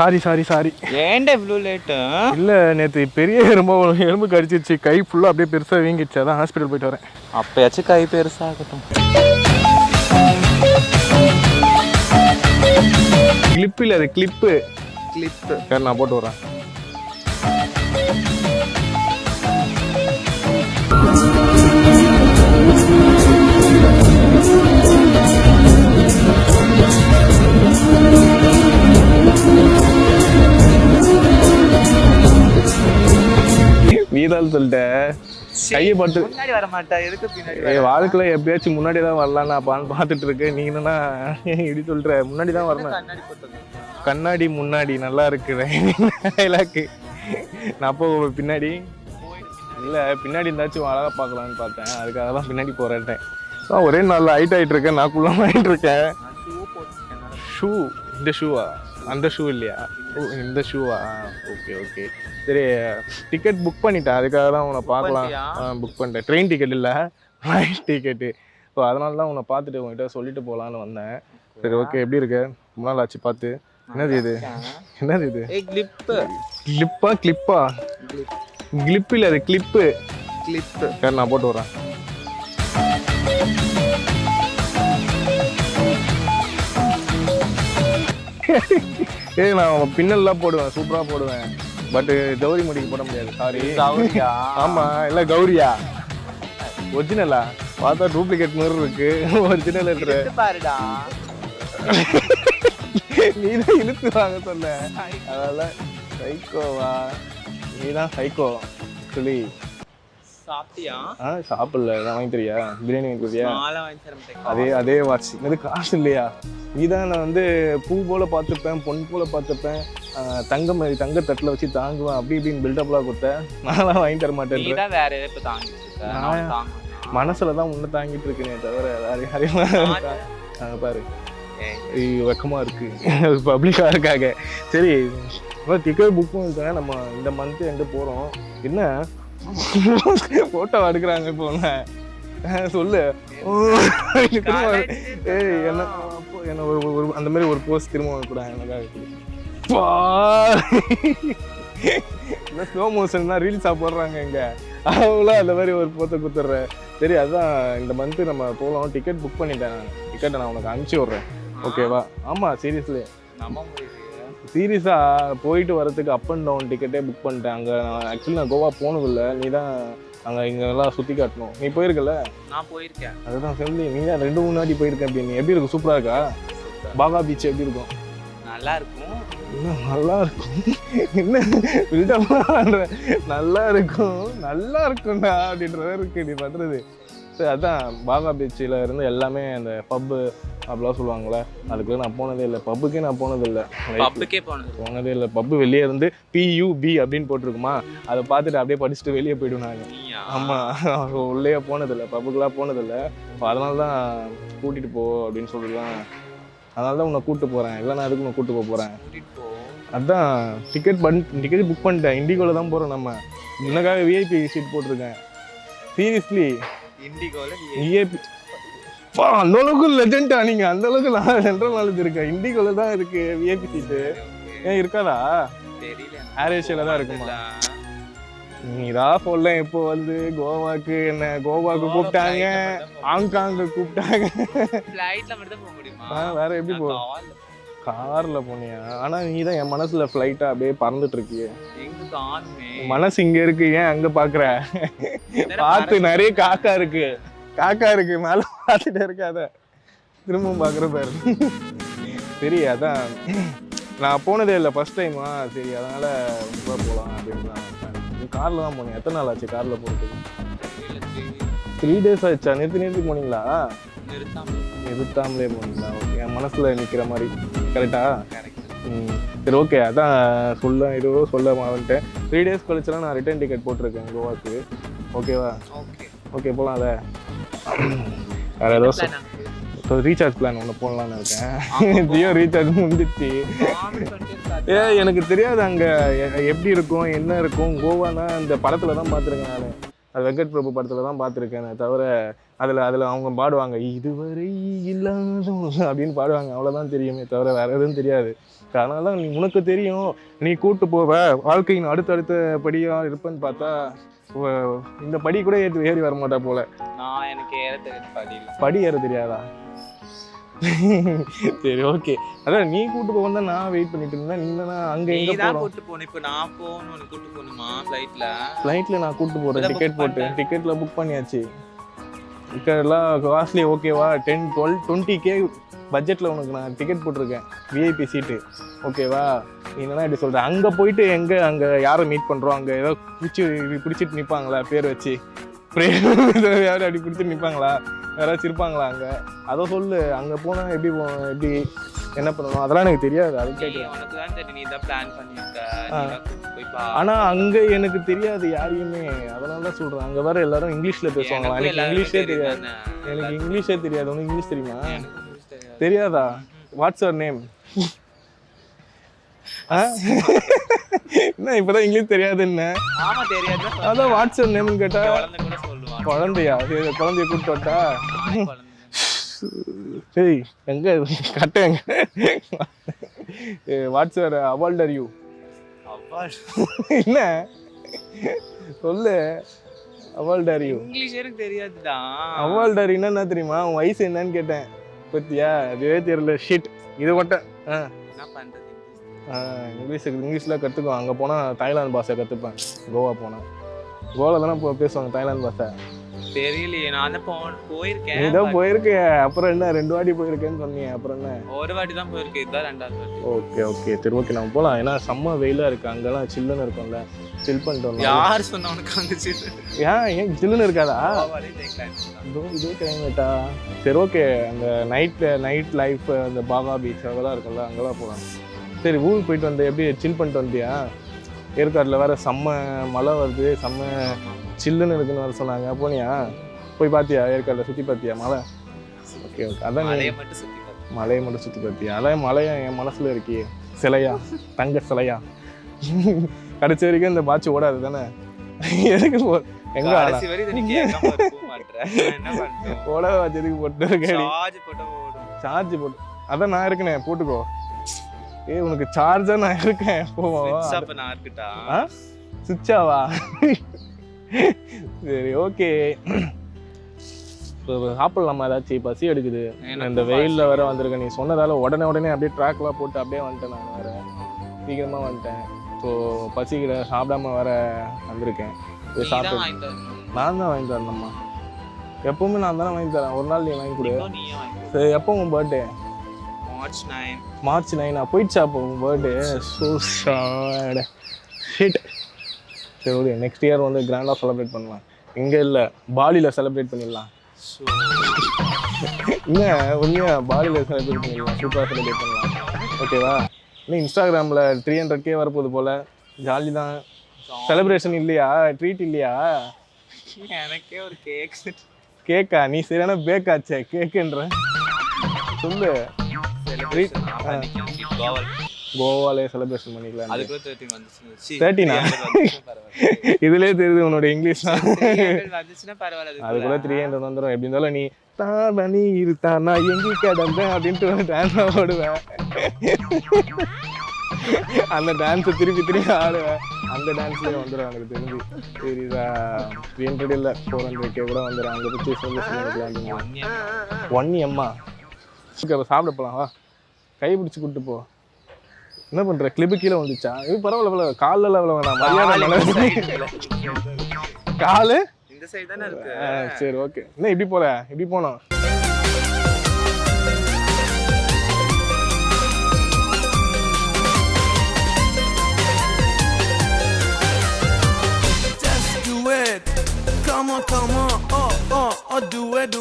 Sorry sorry sorry. ஏன்டா இவ்வளோ late? இல்லை நேற்று பெரிய எலும்பு கடிச்சிருச்சு, கை ஃபுல்லாக அப்படியே பெருசாக வீங்கிடுச்சு, அதான் ஹாஸ்பிட்டல் போயிட்டு வரேன். அப்பயாச்சும் கை பெருசாகட்டும். கிளிப்பு இல்லை, அது கிளிப்பு. கிளிப்பு சரி நான் போட்டு வரேன். நீதான் சொல்லிட்ட கையை பார்த்து முன்னாடி வர மாட்டா, எதுக்கு பின்னாடி? வாழ்க்கையில எப்படியாச்சும் முன்னாடி தான் வரலாம் நான் பார்த்துட்டு இருக்கேன். நீ என்னன்னா இப்படி சொல்ற? முன்னாடி தான் வரணும். கண்ணாடி முன்னாடி நல்லா இருக்குறேன். நான் அப்போ பின்னாடி இல்லை, பின்னாடி இருந்தாச்சும் அழகா பார்க்கலான்னு பார்த்தேன், அதுக்காக தான் பின்னாடி போறேன். ஒரே நாள் ஹைட் ஆகிட்டு இருக்கேன், நான் குள்ளமாக ஆகிட்டு இருக்கேன். ஷூ? இந்த ஷூவா? அந்த ஷூ இல்லையா? ஓ இந்த ஷூவா? ஓகே ஓகே சரி. டிக்கெட் புக் பண்ணிட்டேன், அதுக்காக தான் உன்னை பார்க்கலாம் புக் பண்ணிட்டேன். ட்ரெயின் டிக்கெட் இல்லை, ஃப்ளைட் டிக்கெட்டு. ஸோ அதனால தான் உன்னை பார்த்துட்டு உங்ககிட்ட சொல்லிட்டு போகலான்னு வந்தேன். சரி ஓகே, எப்படி இருக்க? ரொம்ப நாள் ஆச்சு பார்த்து. என்னது இது? என்னது இது? கிளிப்பா கிளிப்பா? கிளிப் இல்லை, அது கிளிப்பு. கிளிப்பு சரி நான் போட்டு வரேன். நான் பின்னல்லாம் போடுவேன், சூப்பராக போடுவேன். பட் கௌரி முடிக்கு போட முடியாது, சாரி. ஆமா இல்லை கௌரியா? ஒரிஜினலா? பார்த்தா டூப்ளிகேட் மாதிரி இருக்கு. ஒரிஜினல் பாருடா. நீ தான் இழுத்து வாங்க சொன்ன, அதெல்லாம் சைக்கோவா? நீ தான் சைக்கோ சொல்லி. சாப்பிட்டியா? சாப்பிடல, நான் வாங்கி தரியா? பிரியாணி வாங்கி தரியா? அதே வாட்ச். இது காசு இல்லையா? நீதான் நான் வந்து பூ போல பார்த்துப்பேன், பொன் போல பார்த்துப்பேன், தங்க மாதிரி தங்க தட்டில் வச்சு தாங்குவேன், அப்படி இப்படின்னு பில்டப்லாம் கொடுத்த. நான்லாம் வாங்கி தர மாட்டேன். வேற எதை தாங்கிட்டு மனசுல தான் உன்னை தாங்கிட்டு இருக்கேனே தவிர வேற யாரையும் பாரு. வெக்கமா இருக்கு பப்ளிக்காக இருக்காங்க. சரி டிக்கெட் புக் பண்ணிட்டேன். நம்ம இந்த மந்த் எங்கே போகிறோம்? என்ன போட்டோ எடுக்கிறாங்க இப்போ? சொல்லு. என்ன ஒரு அந்த மாதிரி ஒரு போஸ்ட் திரும்ப கூட எனக்காக ஸ்லோ மோஷன் தான் ரீல்ஸாக போடுறாங்க இங்கே, அவங்களாம் அந்த மாதிரி ஒரு போட்டோ கொடுத்துட்றேன். சரி அதுதான் இந்த மந்த்து நம்ம போகலாம். டிக்கெட் புக் பண்ணிட்டேன், நான் டிக்கெட்டை நான் உனக்கு அனுப்பிச்சி விட்றேன், ஓகேவா? ஆமாம் சீரியஸ்லி, சீரியஸாக போயிட்டு வரதுக்கு அப் அண்ட் டவுன் டிக்கெட்டே புக் பண்ணிட்டேன். அங்கே நான் ஆக்சுவலி நான் கோவா போனதில்லை, நீ தான் அங்கே இங்கெல்லாம் சுற்றி காட்டணும். நீ போயிருக்கல? நான் போயிருக்கேன். அதுதான் சொல்லி நீ தான் 2-3 வாட்டி போயிருக்கேன். அப்படி நீ எப்படி இருக்கும்? சூப்பராக இருக்கா? பாகா பீச் எப்படி இருக்கும்? நல்லா இருக்கும். நல்லா இருக்கும் என்ன நல்லா இருக்கும், நல்லா இருக்கும்டா அப்படின்றத இருக்கு நீ பண்ணுறது. சரி அதான் பாகா பீச்சில் இருந்து எல்லாமே அந்த பப்பு அப்படிலாம் சொல்லுவாங்களே, அதுக்குள்ள நான் போனதே இல்லை. பப்புக்கே நான் போனதில்லை, போனதே இல்லை. பப்பு வெளியே இருந்து PUB அப்படின்னு போட்டிருக்குமா, அதை பார்த்துட்டு அப்படியே படிச்சுட்டு வெளியே போய்டும் நாங்கள். ஆமாம், உள்ளே போனதில்லை, பப்புக்கெலாம் போனதில்லை. அதனால தான் கூட்டிகிட்டு போ அப்படின்னு சொல்லிடலாம், அதனால தான் உன்னை கூப்பிட்டு போகிறேன். இல்லை நான் எதுக்கு உன்னை கூப்பிட்டு போக போகிறேன்? அதான் டிக்கெட் புக் பண்ணிட்டேன். இண்டிகோவில் தான் போகிறோம் நம்ம. இன்னக்காக VIP சீட் போட்டிருக்கேன். Seriously VIP. அந்த அளவுக்கு லெஜெண்டா நீங்க? அந்த அளவுக்கு நான் சென்ட்ரல் நாலேஜ் இருக்கேன். இண்டிகோல தான் இருக்கு VIP சீட்டு. ஏன் இருக்காதா? ஏர் ஏஷியால தான் இருக்குமா? நீதான் சொல்ல. இப்போ வந்து கோவாக்கு கூப்பிட்டாங்க, ஹாங்காங்கு கூப்பிட்டாங்க. வேற எப்படி போ? கார்ல போனியா? ஆனா நீ தான் என் மனசுல ஃபிளைட்டா அப்படியே பறந்துட்டு இருக்கியே. மனசு இங்க இருக்கு, ஏன் அங்க பாக்குற? பார்த்து நிறைய காக்கா இருக்கு மேல பார்த்துட்டே இருக்காத, திரும்பவும் பாக்குற பாரு. சரி அதான் நான் போனதே இல்லை, ஃபர்ஸ்ட் டைமா. சரி அதனால போகலாம் அப்படின்னு. நீ கார்ல தான் போனீங்க? எத்தனை நாள் ஆச்சு கார்ல போறதுக்கு? 3 days ஆச்சா? நிறுத்தி போனீங்களா? நிறுத்தாமலே போனீங்களா? ஓகே, என் மனசுல நிக்கிற மாதிரி. கரெக்டா? சரி ஓகே, அதான் சொல்ல வந்துட்டேன். 3 days கழிச்சுலாம் நான் ரிட்டர்ன் டிக்கெட் போட்டிருக்கேன் கோவாக்கு, ஓகேவா? ஓகே போகலாம். அதை வேற ஏதோ ரீசார்ஜ் பிளான் ஒன்று போடலான்னு இருக்கேன். ஜியோ ரீசார்ஜ் முடிஞ்சிச்சு. எனக்கு தெரியாது அங்கே எப்படி இருக்கும், என்ன இருக்கும். கோவானா அந்த படத்தில் தான் பார்த்துருக்கேன் நான், அது வெங்கட் பிரபு படத்தில் தான் பார்த்துருக்கேன். தவிர அதில் அவங்க பாடுவாங்க, இதுவரை இல்லாத அப்படின்னு பாடுவாங்க, அவ்வளோதான் தெரியுமே தவிர வேறு எதுவும் தெரியாது. அதனால நீ உனக்கு தெரியும், நீ கூட்டு போவ வாழ்க்கையின் அடுத்தடுத்த படியாக இருப்பேன்னு பார்த்தா இந்த படி கூட ஏறி வர மாட்டா போல. நான் எனக்கு ஏற தெரியாது படி ஏற தெரியாதா? சரி ஓகே. அதான் நீ கூட்டு போக நான் வெயிட் பண்ணிட்டு இருந்தேன். நீ அங்க எங்க தான் கூட்டு போணும். இப்போ நான் போகணும், கூட்டு போகணுமா? ஃப்ளைட்ல நான் கூட்டு போறேன். டிக்கெட் போட்டு டிக்கெட்ல புக் பண்ணியாச்சு. டிக்கெட்லாம் காஸ்ட்லி ஓகேவா? 10-20K பட்ஜெட்டில் உனக்கு நான் டிக்கெட் போட்டிருக்கேன், விஐபி சீட்டு. ஓகேவா? நீ என்னன்னா இப்படி சொல்கிற? அங்கே போயிட்டு அங்கே யாரை மீட் பண்ணுறோம்? அங்கே ஏதோ பிடிச்சிட்டு நிற்பாங்களா பேர் வச்சு? யாரும் அப்படி பிடிச்சிட்டு நிற்பாங்களா? யாராச்சும் இருப்பாங்களா அங்கே? அதை சொல்லு. அங்கே போனால் எப்படி என்ன பண்ணணும் அதெல்லாம் எனக்கு தெரியாது. அது கேட்குறேன். ஆனால் அங்கே எனக்கு தெரியாது யாரையுமே. அதனால தான் சொல்கிறேன். அங்கே வேற எல்லாரும் இங்கிலீஷில் பேசுவாங்களா? எனக்கு இங்கிலீஷே தெரியாது. எனக்கு இங்கிலீஷே தெரியாது. உனக்கு இங்கிலீஷ் தெரியுமா? தெரியாதா? What's your name? என்ன இப்பதான் இங்கிலீஷ் தெரியாது? என்ன அதான் வாட்ஸ் யுவர் நேம்னு கேட்டா குழந்தையா? குழந்தைய கூப்பிட்டு வட்டா? சரி எங்க கட்டங்க. What's your award are you? என்ன சொல்லு. Award are you? இங்கிலீஷ் எனக்கு தெரியாதுடா. அவார்ட் ஆர் என்ன தெரியுமா? உன் வயசு என்னன்னு கேட்டேன். பத்தியா? அதுவே தெரியல. ஷிட். இது மட்டும் என்ன பண்றது? இங்கிலீஷில் கற்றுக்குவோம். அங்கே போனால் தாய்லாந்து பாஷை கற்றுப்பேன். கோவா போனேன். கோவாவில் தானே பேசுவாங்க தாய்லாந்து பாஷை. தெரியலையே. நான் போயிருக்கேன். நீ தான் போயிருக்கேன். அப்புறம் என்ன 2 வாட்டி போயிருக்கேன்னு சொன்னீங்க. அப்புறம் என்ன? ஒரு வாட்டி தான் போயிருக்கேன். இதுதான் 2வது வாட்டி. ஓகே ஓகே சரி ஓகே நம்ம போகலாம். ஏன்னா செம்ம வெயிலாக இருக்குது. அங்கெல்லாம் சில்லுன்னு இருக்கும்ல. சில் பண்ணிட்டு வரலாம். யார் சொன்ன உனக்கு அங்கே சில்லு? ஏன் சில்லுன்னு இருக்காதா? இதே கிளைமேட்டா? சரி ஓகே. அந்த நைட் லைஃப், அந்த பாகா பீச் அதெல்லாம் இருக்குல்ல, அங்கெல்லாம் போகலாம். சரி ஊருக்கு போயிட்டு வந்து எப்படி சில் பண்ணிட்டு வந்தியா? ஏற்காட்டில் வேறு செம்ம மழை வருது, செம்ம சில்லுன்னு இருக்குன்னு வர சொன்னாங்க. போனியா? போய் பார்த்தியா? ஏற்காட்டில் சுற்றி பார்த்தியா மழை? Okay okay. அதான் மலையை மட்டும் சுற்றி பார்த்தியா? அதான் மலையா என் மனசில் இருக்கியே சிலையா, தங்க சிலையா. கடைசி வரைக்கும் இந்த பாட்சி ஓடாது தானே? எதுக்கு எங்க ஓட வாட்சி எதுக்கு போட்டு? சார்ஜ் போட்டு அதான் நான் இருக்கனே, போட்டுக்கோ. உனக்கு சார்ஜா நான் இருக்கேன். சுவிட்சாவா? சரி ஓகே. சாப்பிடலாமா ஏதாச்சும்? பசி எடுக்குது. இந்த வெயில்ல வேற வந்திருக்கேன். நீ சொன்னதால உடனே அப்படியே ட்ராக்லாம் போட்டு அப்படியே வந்துட்டேன். நான் வேற சீக்கிரமா வந்துட்டேன். ஸோ பசிக்கிற சாப்பிடாம வேற வந்திருக்கேன். சாப்பிட்டு நான் தான் வாங்கி தரேன்ம்மா. எப்பவுமே நான் தானே வாங்கி தரேன். ஒரு நாள் நீ வாங்கி கொடு. சரி எப்போ உன் பர்த்டே? March 9. போயிடுச்சா அப்போ உன் பர்த்டே? So sad. ஷிட். சரி ஓகே. நெக்ஸ்ட் இயர் வந்து கிராண்டாக செலிப்ரேட் பண்ணலாம். இங்கே இல்லை, பாலியில் செலிப்ரேட் பண்ணிடலாம். இன்னும் உண்மையாக பாலியில் செலிப்ரேட் பண்ணிடலாம். சூப்பராக செலிப்ரேட் பண்ணலாம். ஓகேவா? இன்னும் இன்ஸ்டாகிராமில் 300K வரப்போகுது போல். ஜாலி தான். செலிப்ரேஷன் இல்லையா? ட்ரீட் இல்லையா? எனக்கே ஒரு கேக்கா? நீ சரியான பேக்காச்சே கேக்குன்ற. சொல்லு. கோவாலே செலிப்ரேஷன் பண்ணிக்கலாம். 13 இதுலயே தெரியுது உன்னோட இங்கிலீஷ். அதுக்குள்ள 300 வந்துடும். எப்படி இருந்தாலும் நீ தானி இருத்தா நான் எங்கி கிடந்தேன் அப்படின்ட்டு டான்ஸ் ஆடுவேன். அந்த டான்ஸை திருப்பி ஆடுவேன். அந்த டான்ஸ்லேயே வந்துடும் எனக்கு தெரிஞ்சு. சரிதா 300 இல்லை 400K கூட வந்துடும். அங்கே பற்றி செலிப்ரேஷன் 1M. சாப்பிட போலாம் வா. கை பிடிச்சி கூப்பிட்டு போ. என்ன பண்ற? கிளிப்பு கீழே வந்துச்சா? இது பரவாயில்ல. காலில் வேணாம். காலு இந்த சைடு தானே இருக்கு. சரி ஓகே. என்ன இப்படி போற? இப்படி போனோம். Come on, oh, do it.